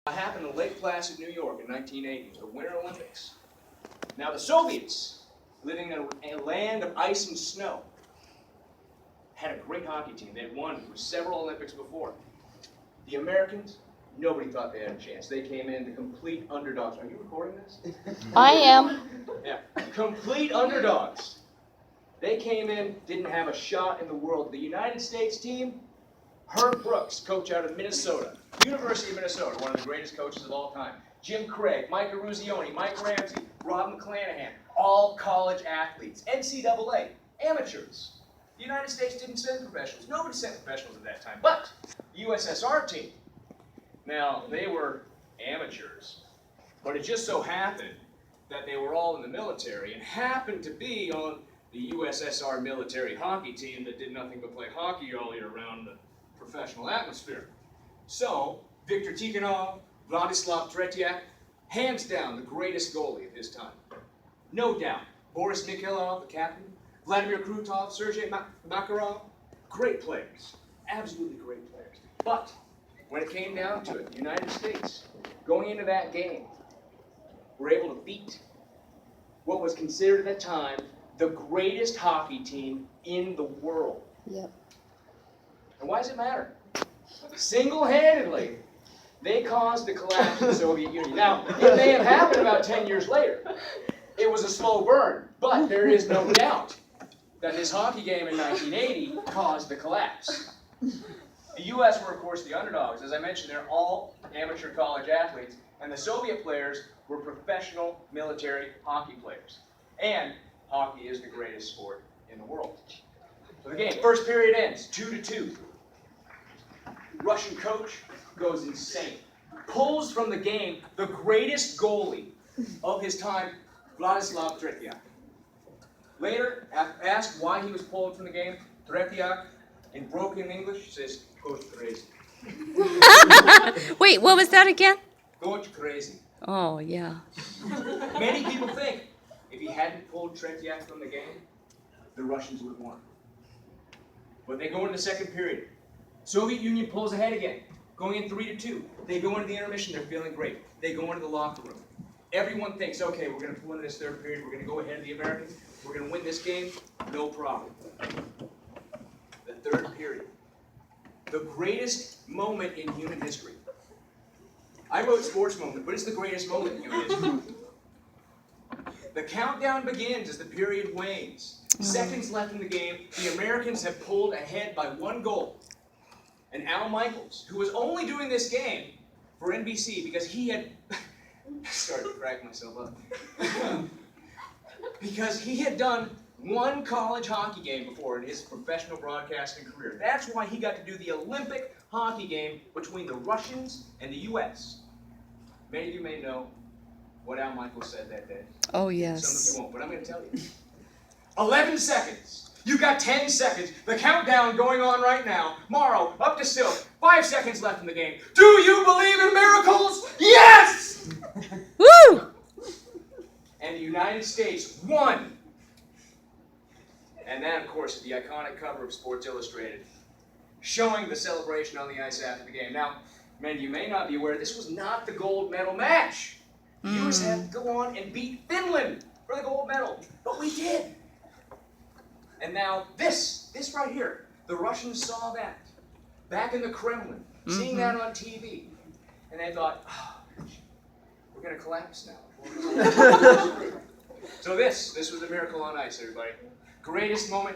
Happened in Lake Placid, New York in 1980, the Winter Olympics. Now the Soviets, living in a land of ice and snow, had a great hockey team. They had won for several Olympics before. The Americans, nobody thought they had a chance. They came in the complete underdogs. Are you recording this? I am. Yeah, complete underdogs. They came in, didn't have a shot in the world. The United States team, Herb Brooks, coach out of Minnesota, University of Minnesota, one of the greatest coaches of all time. Jim Craig, Mike Eruzione, Mike Ramsey, Rob McClanahan, all college athletes. NCAA, amateurs. The United States didn't send professionals. Nobody sent professionals at that time. But the USSR team, now they were amateurs. But it just so happened that they were all in the military and happened to be on the USSR military hockey team that did nothing but play hockey all year round the professional atmosphere. So, Viktor Tikhonov, Vladislav Tretiak, hands down the greatest goalie of his time. No doubt. Boris Nikolov, the captain, Vladimir Krutov, Sergei Makarov, great players. Absolutely great players. But, when it came down to it, the United States, going into that game, were able to beat what was considered at the time the greatest hockey team in the world. Yep. And why does it matter? Single-handedly, they caused the collapse of the Soviet Union. Now, it may have happened about 10 years later. It was a slow burn, but there is no doubt that this hockey game in 1980 caused the collapse. The U.S. were, of course, the underdogs. As I mentioned, they're all amateur college athletes, and the Soviet players were professional military hockey players. And hockey is the greatest sport in the world. So the game, first period ends 2-2. Russian coach goes insane. Pulls from the game the greatest goalie of his time, Vladislav Tretiak. Later, asked why he was pulled from the game, Tretiak, in broken English, says, "Coach crazy." Wait, what was that again? Coach crazy. Oh, yeah. Many people think if he hadn't pulled Tretiak from the game, the Russians would have won. But they go into the second period. Soviet Union pulls ahead again, going in 3-2. They go into the intermission, they're feeling great. They go into the locker room. Everyone thinks, okay, we're going to pull into this third period, we're going to go ahead of the Americans, we're going to win this game, no problem. The third period, the greatest moment in human history. I wrote sports moment, but it's the greatest moment in human history. The countdown begins as the period wanes. Seconds left in the game, the Americans have pulled ahead by 1 goal. And Al Michaels, who was only doing this game for NBC because he had started to crack myself up. Because he had done 1 college hockey game before in his professional broadcasting career. That's why he got to do the Olympic hockey game between the Russians and the U.S. Many of you may know what Al Michaels said that day. Oh, Some of yes. you won't, but I'm going to tell you. 11 seconds. You got 10 seconds. The countdown going on right now. Morrow, up to Silk. 5 seconds left in the game. Do you believe in miracles? Yes! Woo! And the United States won. And then, of course, the iconic cover of Sports Illustrated, showing the celebration on the ice after the game. Now, many of you may not be aware, this was not the gold medal match. The U.S. had to go on and beat Finland for the gold medal. But we did. And now this right here, the Russians saw that back in the Kremlin, seeing that on TV. And they thought, oh, we're going to collapse now. So this was a miracle on ice, everybody. Greatest moment